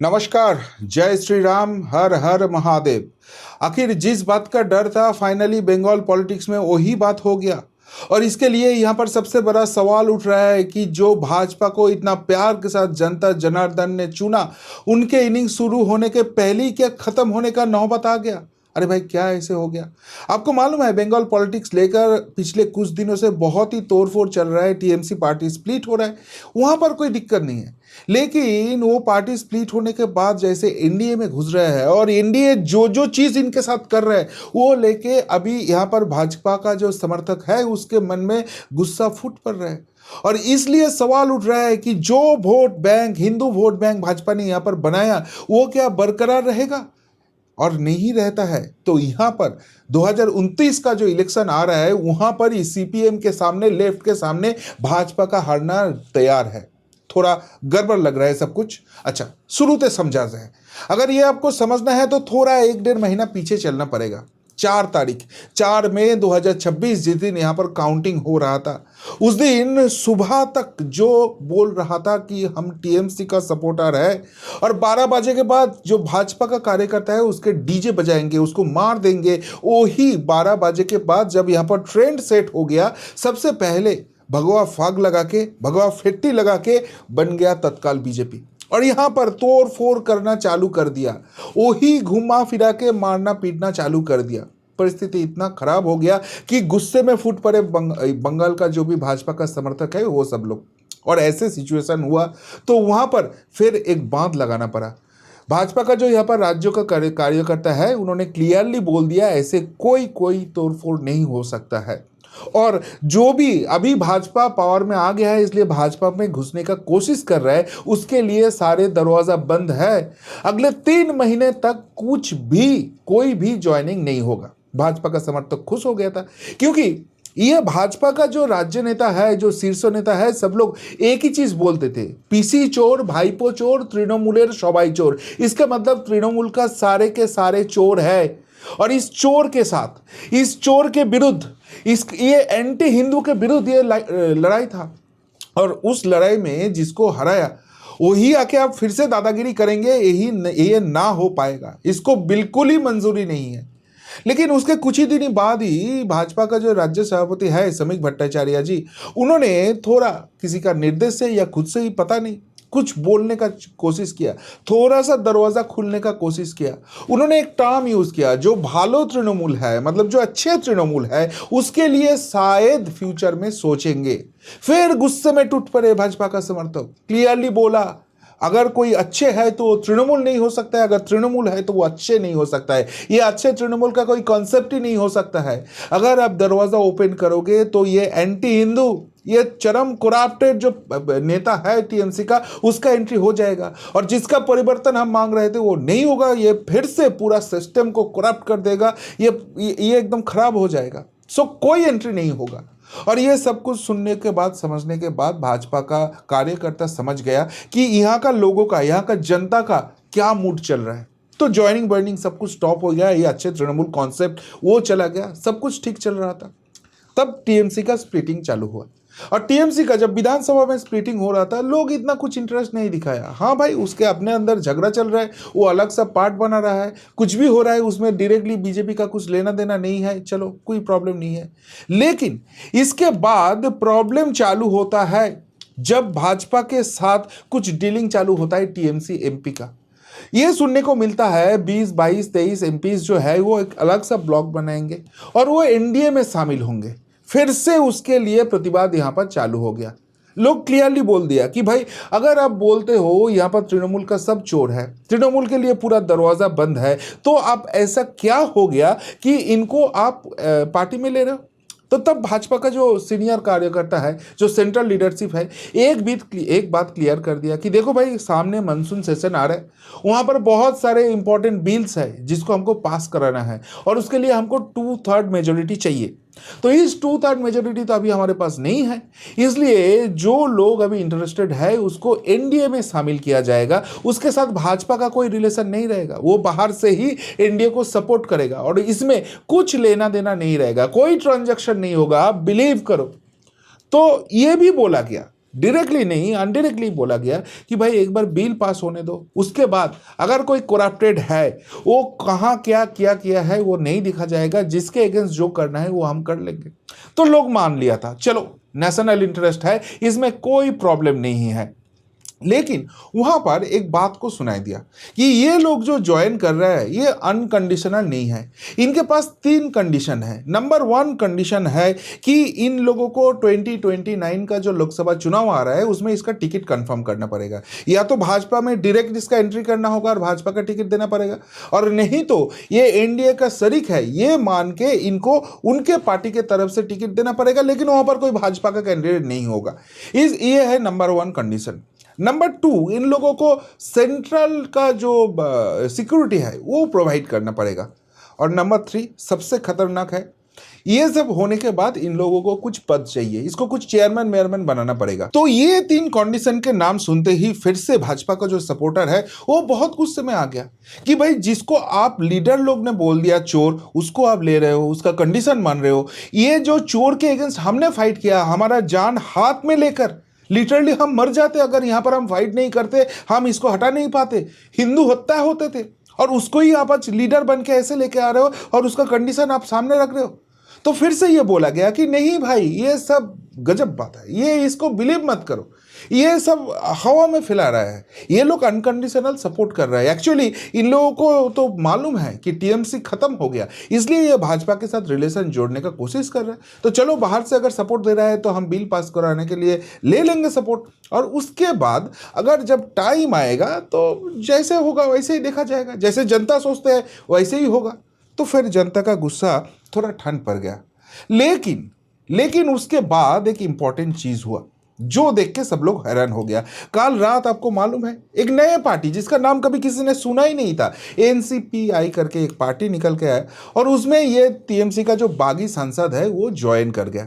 नमस्कार। जय श्री राम, हर हर महादेव। आखिर जिस बात का डर था फाइनली बंगाल पॉलिटिक्स में वही बात हो गया। और इसके लिए यहाँ पर सबसे बड़ा सवाल उठ रहा है कि जो भाजपा को इतना प्यार के साथ जनता जनार्दन ने चुना, उनके इनिंग शुरू होने के पहले ही क्या खत्म होने का नौबत आ गया। अरे भाई, क्या ऐसे हो गया? आपको मालूम है, बंगाल पॉलिटिक्स लेकर पिछले कुछ दिनों से बहुत ही तोड़फोड़ चल रहा है। टीएमसी पार्टी स्प्लिट हो रहा है, वहां पर कोई दिक्कत नहीं है। लेकिन वो पार्टी स्प्लिट होने के बाद जैसे एनडीए में घुस रहा है और एनडीए जो जो चीज इनके साथ कर रहा है वो लेके अभी यहाँ पर भाजपा का जो समर्थक है उसके मन में गुस्सा फूट पड़ रहा है। और इसलिए सवाल उठ रहा है कि जो vote bank, Hindu vote bank Bhajpa ने यहाँ पर बनाया, वो क्या बरकरार रहेगा? और नहीं रहता है तो यहाँ पर 2029 का जो इलेक्शन आ रहा है वहां पर सीपीएम के सामने, लेफ्ट के सामने भाजपा का हारना तैयार है। थोड़ा गड़बड़ लग रहा है सब कुछ। अच्छा, शुरू से समझा जाए। अगर ये आपको समझना है तो थोड़ा 1-1.5 महीना पीछे चलना पड़ेगा। 4 मई 2026 जिस दिन यहाँ पर काउंटिंग हो रहा था, उस दिन सुबह तक जो बोल रहा था कि हम टीएमसी का सपोर्टर है, और 12 बजे के बाद जो भाजपा का कार्यकर्ता है उसके डीजे बजाएंगे, उसको मार देंगे। वही 12 बजे के बाद जब यहाँ पर ट्रेंड सेट हो गया, सबसे पहले भगवा फाग लगा के, भगवा फेट्टी लगा के बन गया तत्काल बीजेपी, और यहां पर तोड़ फोड़ करना चालू कर दिया। वही घुमा फिरा के मारना पीटना चालू कर दिया। परिस्थिति इतना खराब हो गया कि गुस्से में फूट पड़े बंगाल का जो भी भाजपा का समर्थक है वो सब लोग। और ऐसे सिचुएशन हुआ तो वहां पर फिर एक बांध लगाना पड़ा। भाजपा का जो यहाँ पर राज्यों का कार्यकर्ता है, उन्होंने क्लियरली बोल दिया ऐसे कोई तोड़फोड़ नहीं हो सकता है। और जो भी अभी भाजपा पावर में आ गया है, इसलिए भाजपा में घुसने का कोशिश कर रहा है, उसके लिए सारे दरवाजा बंद है। अगले 3 महीने तक कुछ भी, कोई भी ज्वाइनिंग नहीं होगा। भाजपा का समर्थक खुश हो गया था, क्योंकि ये भाजपा का जो राज्य नेता है, जो शीर्ष नेता है, सब लोग एक ही चीज बोलते थे, पीसी चोर, भाईपो चोर, तृणमूलेर सबाई चोर। इसका मतलब तृणमूल का सारे के सारे चोर है। और इस चोर के साथ, इस चोर के विरुद्ध, इस ये एंटी हिंदू के विरुद्ध ये लड़ाई था। और उस लड़ाई में जिसको हराया वही आके आप फिर से दादागिरी करेंगे, ये ना हो पाएगा। इसको बिल्कुल ही मंजूरी नहीं है। लेकिन उसके कुछ ही दिन बाद ही भाजपा का जो राज्य सभापति है समीक भट्टाचार्य जी, उन्होंने थोड़ा किसी का निर्देश से या खुद से ही पता नहीं कुछ बोलने का कोशिश किया, थोड़ा सा दरवाजा खुलने का कोशिश किया। उन्होंने एक टर्म यूज किया, जो भालो तृणमूल है, मतलब जो अच्छे तृणमूल है, उसके लिए शायद फ्यूचर में सोचेंगे। फिर गुस्से में टूट पड़े भाजपा का समर्थक, क्लियरली बोला अगर कोई अच्छे है तो तृणमूल नहीं हो सकता है, अगर तृणमूल है तो वो अच्छे नहीं हो सकता है। ये अच्छे तृणमूल का कोई कॉन्सेप्ट ही नहीं हो सकता है। अगर आप दरवाजा ओपन करोगे तो ये एंटी हिंदू, ये चरम करप्टेड जो नेता है टीएमसी का, उसका एंट्री हो जाएगा। और जिसका परिवर्तन हम मांग रहे थे वो नहीं होगा, ये फिर से पूरा सिस्टम को करप्ट कर देगा, ये एकदम खराब हो जाएगा। सो कोई एंट्री नहीं होगा। और ये सब कुछ सुनने के बाद, समझने के बाद भाजपा का कार्यकर्ता समझ गया कि यहाँ का लोगों का, यहाँ का जनता का क्या मूड चल रहा है। तो ज्वाइनिंग बर्निंग सब कुछ स्टॉप हो गया। ये अच्छे तृणमूल कॉन्सेप्ट वो चला गया, सब कुछ ठीक चल रहा था। तब टीएमसी का स्प्लिटिंग चालू हुआ। और टीएमसी का जब विधानसभा में स्प्लिटिंग हो रहा था, लोग इतना कुछ इंटरेस्ट नहीं दिखाया। हाँ भाई, उसके अपने अंदर झगड़ा चल रहा है, वो अलग सा पार्ट बना रहा है, कुछ भी हो रहा है, उसमें डायरेक्टली बीजेपी का कुछ लेना देना नहीं है, चलो कोई प्रॉब्लम नहीं है। लेकिन इसके बाद प्रॉब्लम चालू होता है जब भाजपा के साथ कुछ डीलिंग चालू होता है टीएमसी एमपी का। ये सुनने को मिलता है 20, 22, 23 एमपीज जो है वो एक अलग सा ब्लॉक बनाएंगे और वो एनडीए में शामिल होंगे। फिर से उसके लिए प्रतिवाद यहां पर चालू हो गया। लोग क्लियरली बोल दिया कि भाई, अगर आप बोलते हो यहां पर तृणमूल का सब चोर है, तृणमूल के लिए पूरा दरवाजा बंद है, तो आप ऐसा क्या हो गया कि इनको आप पार्टी में ले रहे हो? तो तब भाजपा का जो सीनियर कार्यकर्ता है, जो सेंट्रल लीडरशिप है, एक बात क्लियर कर दिया कि देखो भाई, सामने मानसून सेशन आ रहा है, वहां पर बहुत सारे इंपॉर्टेंट बिल्स है जिसको हमको पास कराना है, और उसके लिए हमको 2/3 मेजोरिटी चाहिए। तो इस 2/3 मेजोरिटी तो अभी हमारे पास नहीं है, इसलिए जो लोग अभी इंटरेस्टेड है उसको एनडीए में शामिल किया जाएगा। उसके साथ भाजपा का कोई रिलेशन नहीं रहेगा, वो बाहर से ही एनडीए को सपोर्ट करेगा और इसमें कुछ लेना देना नहीं रहेगा, कोई ट्रांजैक्शन नहीं होगा, आप बिलीव करो। तो ये भी बोला गया डायरेक्टली नहीं अनडायरेक्टली बोला गया कि भाई एक बार बिल पास होने दो, उसके बाद अगर कोई करप्टेड है, वो कहाँ क्या किया है वो नहीं दिखा जाएगा, जिसके अगेंस्ट जो करना है वो हम कर लेंगे। तो लोग मान लिया था, चलो नेशनल इंटरेस्ट है, इसमें कोई प्रॉब्लम नहीं है। लेकिन वहां पर एक बात को सुनाई दिया कि ये लोग जो ज्वाइन कर रहे हैं ये अनकंडीशनल नहीं है, इनके पास 3 कंडीशन है। नंबर 1 कंडीशन है कि इन लोगों को 2029 का जो लोकसभा चुनाव आ रहा है उसमें इसका टिकट कंफर्म करना पड़ेगा, या तो भाजपा में डायरेक्ट इसका एंट्री करना होगा और भाजपा का टिकट देना पड़ेगा, और नहीं तो ये एनडीए का शरीक है ये मान के इनको उनके पार्टी के तरफ से टिकट देना पड़ेगा, लेकिन वहां पर कोई भाजपा का कैंडिडेट नहीं होगा। ये है नंबर 1 कंडीशन। नंबर 2, इन लोगों को सेंट्रल का जो सिक्योरिटी है वो प्रोवाइड करना पड़ेगा। और नंबर 3 सबसे खतरनाक है, ये सब होने के बाद इन लोगों को कुछ पद चाहिए, इसको कुछ चेयरमैन मेयरमैन बनाना पड़ेगा। तो ये 3 कंडीशन के नाम सुनते ही फिर से भाजपा का जो सपोर्टर है वो बहुत गुस्से में आ गया कि भाई जिसको आप लीडर लोग ने बोल दिया चोर, उसको आप ले रहे हो, उसका कंडीशन मान रहे हो। ये जो चोर के अगेंस्ट हमने फाइट किया, हमारा जान हाथ में लेकर, लिटरली हम मर जाते अगर यहां पर हम फाइट नहीं करते, हम इसको हटा नहीं पाते, हिंदू हत्या होते थे, और उसको ही आप आज लीडर बन के ऐसे लेके आ रहे हो और उसका कंडीशन आप सामने रख रहे हो। तो फिर से ये बोला गया कि नहीं भाई ये सब गजब बात है, ये इसको बिलीव मत करो, ये सब हवा में फैला रहा है, ये लोग अनकंडीशनल सपोर्ट कर रहे हैं। एक्चुअली इन लोगों को तो मालूम है कि टीएमसी खत्म हो गया, इसलिए ये भाजपा के साथ रिलेशन जोड़ने का कोशिश कर रहे हैं। तो चलो बाहर से अगर सपोर्ट दे रहा है तो हम बिल पास कराने के लिए ले लेंगे सपोर्ट, और उसके बाद अगर जब टाइम आएगा तो जैसे होगा वैसे ही देखा जाएगा, जैसे जनता सोचते हैं वैसे ही होगा। तो फिर जनता का गुस्सा थोड़ा ठंड पड़ गया। लेकिन उसके बाद एक इंपॉर्टेंट चीज हुआ जो देख के सब लोग हैरान हो गया। कल रात आपको मालूम है एक नए पार्टी जिसका नाम कभी किसी ने सुना ही नहीं था, एनसीपीआई करके एक पार्टी निकल के आया, और उसमें ये टीएमसी का जो बागी सांसद है वो ज्वाइन कर गया।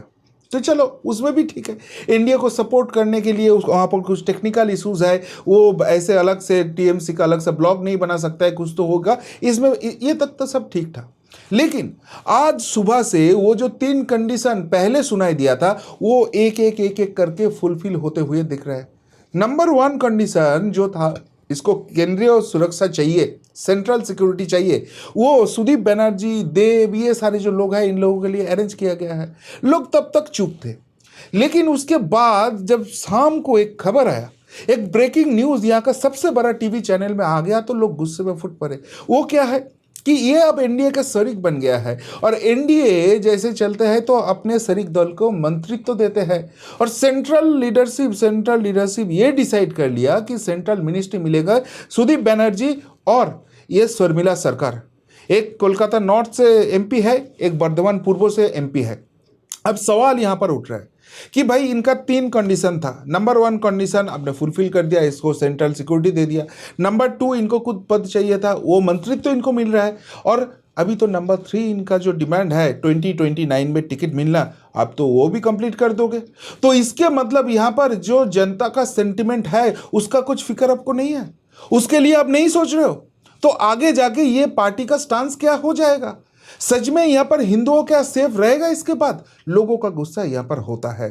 तो चलो उसमें भी ठीक है, इंडिया को सपोर्ट करने के लिए वहाँ पर कुछ टेक्निकल इश्यूज है, वो ऐसे अलग से टीएमसी का अलग से ब्लॉग नहीं बना सकता है, कुछ तो होगा इसमें, ये तक तो सब ठीक था। लेकिन आज सुबह से वो जो 3 कंडीशन पहले सुनाई दिया था वो एक करके फुलफिल होते हुए दिख रहा है। नंबर 1 कंडीशन जो था, इसको केंद्रीय सुरक्षा चाहिए, सेंट्रल सिक्योरिटी चाहिए, वो सुदीप बनर्जी, देव, ये सारे जो लोग हैं इन लोगों के लिए अरेंज किया गया है। लोग तब तक चुप थे, लेकिन उसके बाद जब शाम को एक खबर आया, एक ब्रेकिंग न्यूज यहाँ का सबसे बड़ा टीवी चैनल में आ गया, तो लोग गुस्से में फुट पड़े। वो क्या है कि ये अब एनडीए का शरीक बन गया है, और एनडीए जैसे चलते हैं तो अपने शरीक दल को मंत्रित्व तो देते हैं, और सेंट्रल लीडरशिप ये डिसाइड कर लिया कि सेंट्रल मिनिस्ट्री मिलेगा सुदीप बनर्जी और ये शर्मिला सरकार। एक कोलकाता नॉर्थ से एमपी है, एक बर्धमान पूर्व से एमपी है। अब सवाल यहां पर उठ रहा है कि भाई इनका 3 कंडीशन था। नंबर 1 कंडीशन आपने फुलफिल कर दिया, इसको सेंट्रल सिक्योरिटी दे दिया। नंबर 2 इनको कुछ पद चाहिए था, वो मंत्रित्व तो इनको मिल रहा है, और अभी तो नंबर 3 इनका जो डिमांड है 2029 में टिकट मिलना, आप तो वो भी कंप्लीट कर दोगे। तो इसके मतलब यहाँ पर जो जनता का सेंटिमेंट है उसका कुछ फिक्र आपको नहीं है, उसके लिए आप नहीं सोच रहे हो। तो आगे जाके ये पार्टी का स्टांस क्या हो जाएगा, सच में यहां पर हिंदुओं क्या सेफ रहेगा, इसके बाद लोगों का गुस्सा यहां पर होता है।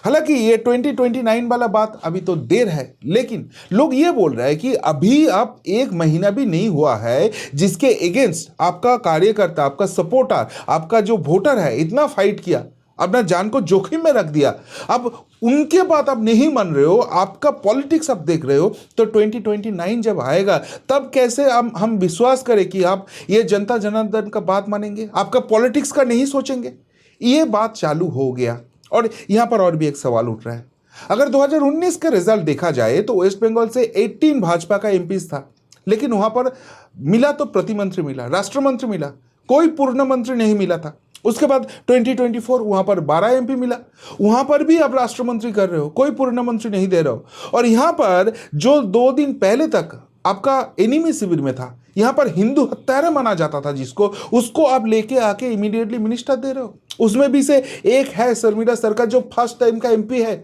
हालांकि ये 2029 वाला बात अभी तो देर है, लेकिन लोग ये बोल रहे हैं कि अभी आप 1 महीना भी नहीं हुआ है जिसके अगेंस्ट आपका कार्यकर्ता, आपका सपोर्टर, आपका जो वोटर है इतना फाइट किया, अपना जान को जोखिम में रख दिया, अब उनके बात आप नहीं मान रहे हो, आपका पॉलिटिक्स आप देख रहे हो, तो 2029 जब आएगा तब कैसे हम विश्वास करें कि आप ये जनता जनार्दन का बात मानेंगे, आपका पॉलिटिक्स का नहीं सोचेंगे। ये बात चालू हो गया। और यहां पर और भी एक सवाल उठ रहा है, अगर 2019 का रिजल्ट देखा जाए तो वेस्ट बंगाल से 18 भाजपा का एमपीज था, लेकिन वहां पर मिला तो प्रतिमंत्री मिला, राष्ट्र मंत्री मिला, कोई पूर्ण मंत्री नहीं मिला था। उसके बाद 2024 वहां पर 12 एमपी मिला, वहां पर भी आप राष्ट्र मंत्री कर रहे हो, कोई पूर्ण मंत्री नहीं दे रहे हो। और यहां पर जो 2 दिन पहले तक आपका एनिमी शिविर में था, यहां पर हिंदू हत्यारा माना जाता था जिसको, उसको आप लेके आके इमीडिएटली मिनिस्टर दे रहे हो। उसमें भी से एक है शर्मिला सरकार जो फर्स्ट टाइम का एमपी है,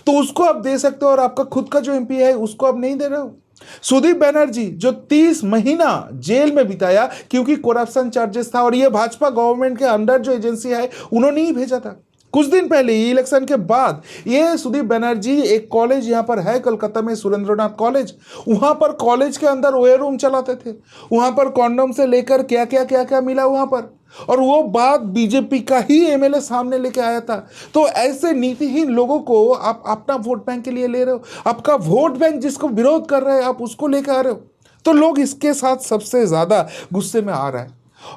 तो उसको आप दे सकते हो, और आपका खुद का जो एमपी है उसको आप नहीं दे रहे हो। सुदीप बनर्जी जो 30 महीना जेल में बिताया क्योंकि करप्शन चार्जेस था, और ये भाजपा गवर्नमेंट के अंडर जो एजेंसी है उन्होंने ही भेजा था, कुछ दिन पहले ही इलेक्शन के बाद ये सुदीप बनर्जी एक कॉलेज यहाँ पर है कलकत्ता में, सुरेंद्रनाथ कॉलेज, वहाँ पर कॉलेज के अंदर वेयर रूम चलाते थे, वहाँ पर कॉन्डोम से लेकर क्या क्या क्या क्या मिला वहाँ पर, और वो बात बीजेपी का ही एमएलए सामने लेके आया था। तो ऐसे नीतिहीन लोगों को आप अपना वोट बैंक के लिए ले रहे हो, आपका वोट बैंक जिसको विरोध कर रहे हैं आप उसको लेकर आ रहे हो, तो लोग इसके साथ सबसे ज़्यादा गुस्से में आ रहा है,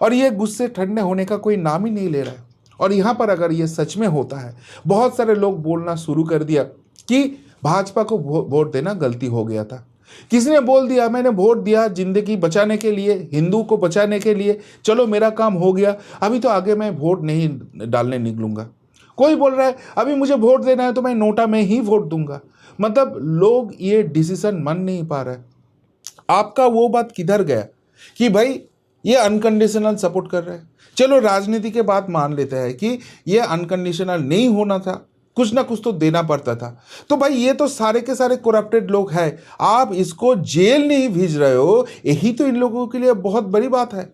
और ये गुस्से ठंडे होने का कोई नाम ही नहीं ले रहा है। और यहाँ पर अगर ये सच में होता है, बहुत सारे लोग बोलना शुरू कर दिया कि भाजपा को वोट देना गलती हो गया था। किसी ने बोल दिया मैंने वोट दिया जिंदगी बचाने के लिए, हिंदू को बचाने के लिए, चलो मेरा काम हो गया, अभी तो आगे मैं वोट नहीं डालने निकलूंगा। कोई बोल रहा है अभी मुझे वोट देना है तो मैं नोटा में ही वोट दूंगा। मतलब लोग ये डिसीजन मान नहीं पा रहे। आपका वो बात किधर गया कि भाई ये अनकंडीशनल सपोर्ट कर रहे हैं, चलो राजनीति के बात मान लेते हैं कि ये अनकंडीशनल नहीं होना था, कुछ ना कुछ तो देना पड़ता था। तो भाई ये तो सारे के सारे करप्टेड लोग हैं, आप इसको जेल नहीं भेज रहे हो, यही तो इन लोगों के लिए बहुत बड़ी बात है।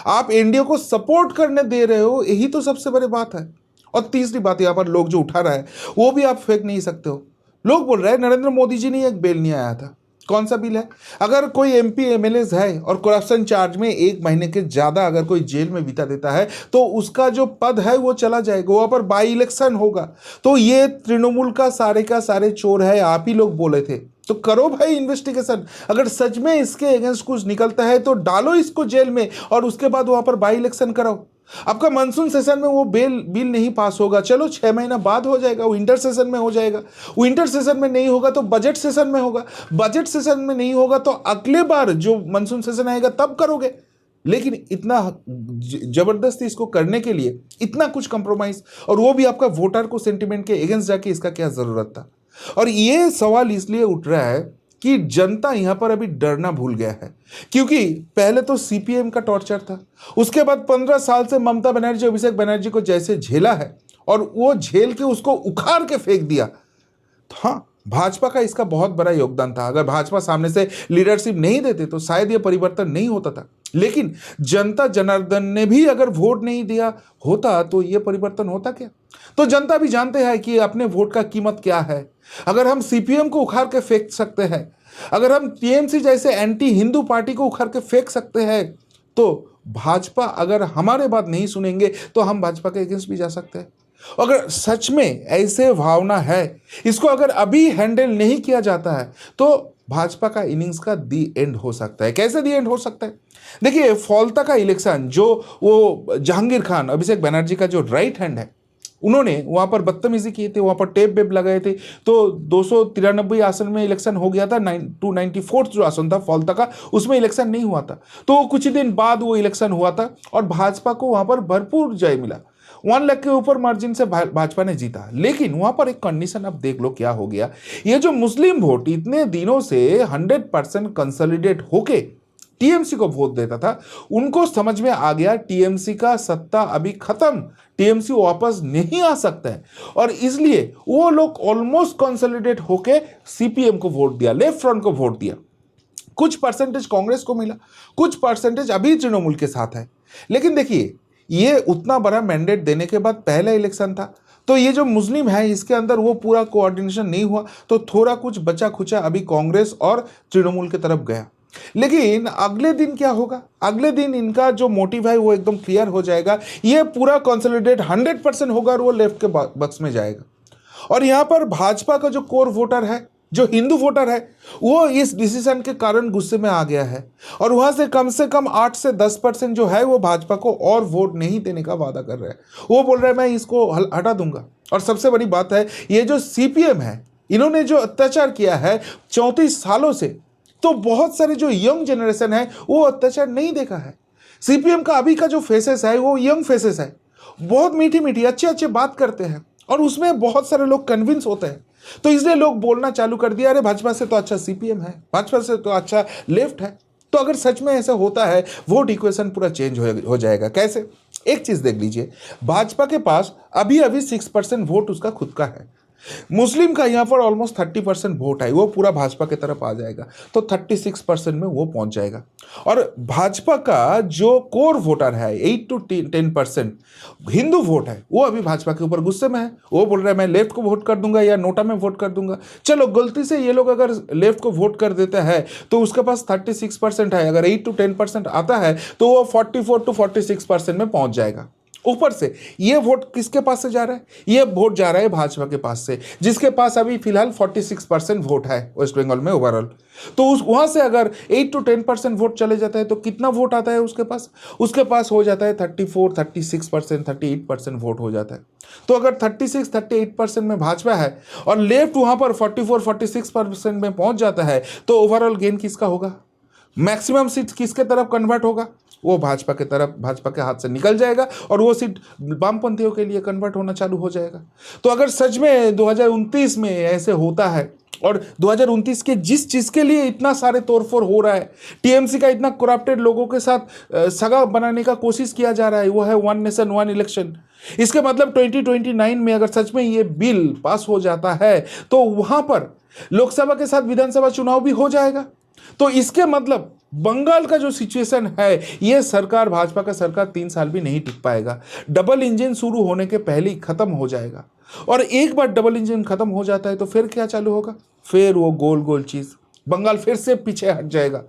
आप एनडीए को सपोर्ट करने दे रहे हो, यही तो सबसे बड़ी बात है। और तीसरी बात यहाँ पर लोग जो उठा रहा है वो भी आप फेंक नहीं सकते हो। लोग बोल रहे हैं नरेंद्र मोदी जी ने एक बिल नहीं आया था, कौन सा बिल है? अगर कोई एमपी एमएलए है और करप्शन चार्ज में 1 महीने के ज़्यादा अगर कोई जेल में बिता देता है तो उसका जो पद है वो चला जाएगा, वहाँ पर बाई इलेक्शन होगा। तो ये तृणमूल का सारे चोर है, आप ही लोग बोले थे, तो करो भाई इन्वेस्टिगेशन। अगर सच में इसके अगेंस्ट कुछ निकलता है तो डालो इसको जेल में और उसके बाद वहाँ पर बाई इलेक्शन कराओ। आपका मानसून सेशन में वो बिल नहीं पास होगा, चलो 6 महीना बाद हो जाएगा, विंटर सेशन में हो जाएगा। विंटर सेशन में नहीं होगा तो बजट सेशन में होगा, बजट सेशन में नहीं होगा तो अगले बार जो मानसून सेशन आएगा तब करोगे। लेकिन इतना जबरदस्ती इसको करने के लिए इतना कुछ कंप्रोमाइज, और वो भी आपका वोटर को सेंटिमेंट के अगेंस्ट जाके, इसका क्या जरूरत था? और ये सवाल इसलिए उठ रहा है कि जनता यहां पर अभी डरना भूल गया है, क्योंकि पहले तो सीपीएम का टॉर्चर था, उसके बाद 15 साल से ममता बनर्जी अभिषेक बनर्जी को जैसे झेला है और वो झेल के उसको उखाड़ के फेंक दिया। तो हाँ, भाजपा का इसका बहुत बड़ा योगदान था। अगर भाजपा सामने से लीडरशिप नहीं देते तो शायद ये परिवर्तन नहीं होता था। लेकिन जनता जनार्दन ने भी अगर वोट नहीं दिया होता तो ये परिवर्तन होता क्या? तो जनता भी जानते हैं कि अपने वोट का कीमत क्या है। अगर हम सीपीएम को उखाड़ के फेंक सकते हैं, अगर हम टीएमसी जैसे एंटी हिंदू पार्टी को उखाड़ के फेंक सकते हैं, तो भाजपा अगर हमारे बात नहीं सुनेंगे तो हम भाजपा के अगेंस्ट भी जा सकते हैं। अगर सच में ऐसे भावना है, इसको अगर अभी हैंडल नहीं किया जाता है तो भाजपा का इनिंग्स का दी एंड हो सकता है। कैसे दी एंड हो सकता है? देखिए, फौलता का इलेक्शन जो वो जहांगीर खान अभिषेक बनर्जी का जो राइट हैंड है, उन्होंने वहां पर बदतमीजी की थी, वहां पर टेप वेप लगाए थे, तो 293 आसन में इलेक्शन हो गया था। 294 जो आसन था फौलता का, उसमें इलेक्शन नहीं हुआ था। तो कुछ ही दिन बाद वो इलेक्शन हुआ था और भाजपा को वहां पर भरपूर जय मिला, 1 लाख के ऊपर मार्जिन से भाजपा ने जीता। लेकिन वहां पर एक कंडीशन, अब देख लो क्या हो गया। ये जो मुस्लिम वोट इतने दिनों से 100% कंसोलिडेट होके टीएमसी को वोट देता था, उनको समझ में आ गया टीएमसी का सत्ता अभी खत्म, टीएमसी वापस नहीं आ सकता है, और इसलिए वो लोग ऑलमोस्ट कंसोलिडेट होके सीपीएम को वोट दिया, लेफ्ट फ्रंट को वोट दिया। कुछ परसेंटेज कांग्रेस को मिला, कुछ परसेंटेज अभी तृणमूल के साथ है। लेकिन देखिए, ये उतना बड़ा मैंडेट देने के बाद पहला इलेक्शन था, तो ये जो मुस्लिम है इसके अंदर वो पूरा कोऑर्डिनेशन नहीं हुआ, तो थोड़ा कुछ बचा खुचा अभी कांग्रेस और तृणमूल की तरफ गया। लेकिन अगले दिन क्या होगा? अगले दिन इनका जो मोटिव है वो एकदम क्लियर हो जाएगा, ये पूरा कंसोलिडेट 100% होगा और वो लेफ्ट के बक्स में जाएगा। और यहाँ पर भाजपा का जो कोर वोटर है, जो हिंदू वोटर है, वो इस डिसीजन के कारण गुस्से में आ गया है और वहां से कम 8 से 10% जो है वो भाजपा को और वोट नहीं देने का वादा कर रहे हैं। वो बोल रहे हैं मैं इसको हटा दूंगा। और सबसे बड़ी बात है, ये जो सीपीएम है, इन्होंने जो अत्याचार किया है 34 सालों से, तो बहुत सारे जो यंग जनरेशन है वो अत्याचार नहीं देखा है। सीपीएम का अभी का जो फेसेस है वो यंग फेसेस है, बहुत मीठी मीठी अच्छे बात करते हैं और उसमें बहुत सारे लोग कन्विंस होते हैं। तो इसलिए लोग बोलना चालू कर दिया, अरे भाजपा से तो अच्छा सीपीएम है, भाजपा से तो अच्छा लेफ्ट है। तो अगर सच में ऐसा होता है, वोट इक्वेशन पूरा चेंज हो जाएगा। कैसे? एक चीज देख लीजिए, भाजपा के पास अभी 6% वोट उसका खुद का है, मुस्लिम का यहाँ पर ऑलमोस्ट 30% वोट है, वो पूरा भाजपा की तरफ आ जाएगा, तो 36% में वो पहुंच जाएगा। और भाजपा का जो कोर वोटर है 8 to 10% हिंदू वोट है, वो अभी भाजपा के ऊपर गुस्से में है। वो बोल रहा है मैं लेफ्ट को वोट कर दूंगा या नोटा में वोट कर दूंगा। चलो गलती से ये लोग अगर लेफ्ट को वोट कर देते हैं तो उसके पास 36% है, अगर 8 to 10% आता है तो वो 44 to 46% में पहुंच जाएगा। ऊपर से ये वोट किसके पास से जा रहा है? ये वोट जा रहा है भाजपा के पास से, जिसके पास अभी फिलहाल 46% वोट है वेस्ट बंगाल में ओवरऑल। तो उस वहां से अगर 8 to 10% वोट चले जाता है तो कितना वोट आता है उसके पास? उसके पास हो जाता है 34, 36%, 38% वोट हो जाता है। तो अगर 36, 38% में भाजपा है और लेफ्ट वहां पर 44, 46% में पहुंच जाता है, तो ओवरऑल गेन किसका होगा? मैक्सिमम सीट किसके तरफ कन्वर्ट होगा? वो भाजपा के तरफ, भाजपा के हाथ से निकल जाएगा और वो सीट वामपंथियों के लिए कन्वर्ट होना चालू हो जाएगा। तो अगर सच में 2029 में ऐसे होता है और 2029 के जिस चीज के लिए इतना सारे तोड़फोड़ हो रहा है, टीएमसी का इतना करप्टेड लोगों के साथ सगा बनाने का कोशिश किया जा रहा है, वो है वन नेशन वन इलेक्शन। इसके मतलब 2029 में अगर सच में ये बिल पास हो जाता है तो वहां पर लोकसभा के साथ विधानसभा चुनाव भी हो जाएगा। तो इसके मतलब बंगाल का जो सिचुएशन है, ये सरकार, भाजपा का सरकार 3 साल भी नहीं टिक पाएगा। डबल इंजन शुरू होने के पहले ही खत्म हो जाएगा। और एक बार डबल इंजन खत्म हो जाता है तो फिर क्या चालू होगा? फिर वो गोल गोल चीज, बंगाल फिर से पीछे हट जाएगा।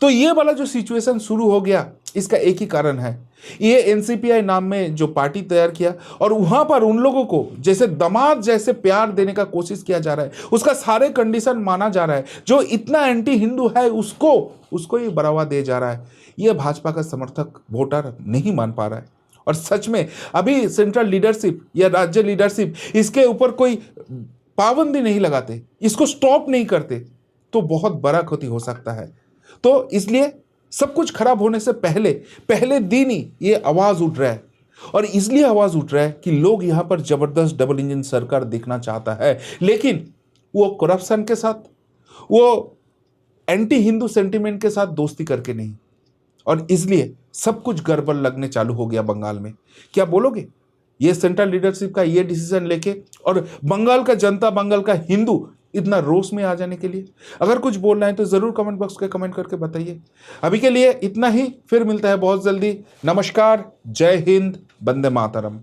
तो ये वाला जो सिचुएशन शुरू हो गया, इसका एक ही कारण है, ये एनसीपीआई नाम में जो पार्टी तैयार किया और वहां पर उन लोगों को जैसे दामाद जैसे प्यार देने का कोशिश किया जा रहा है, उसका सारे कंडीशन माना जा रहा है। जो इतना एंटी हिंदू है उसको ये बढ़ावा दे जा रहा है। ये भाजपा का समर्थक वोटर नहीं मान पा रहा है। और सच में अभी सेंट्रल लीडरशिप या राज्य लीडरशिप इसके ऊपर कोई पाबंदी नहीं लगाते, इसको स्टॉप नहीं करते, तो बहुत बड़ा क्षति हो सकता है। तो इसलिए सब कुछ खराब होने से पहले दिन ही ये आवाज उठ रहा है। और इसलिए आवाज उठ रहा है कि लोग यहां पर जबरदस्त डबल इंजन सरकार देखना चाहता है, लेकिन वो करप्शन के साथ, वो एंटी हिंदू सेंटिमेंट के साथ दोस्ती करके नहीं। और इसलिए सब कुछ गड़बड़ लगने चालू हो गया बंगाल में। क्या बोलोगे ये सेंट्रल लीडरशिप का ये डिसीजन लेके और बंगाल का जनता, बंगाल का हिंदू इतना रोष में आ जाने के लिए? अगर कुछ बोलना है तो जरूर कमेंट बॉक्स के कमेंट करके बताइए। अभी के लिए इतना ही, फिर मिलता है बहुत जल्दी। नमस्कार, जय हिंद, वंदे मातरम।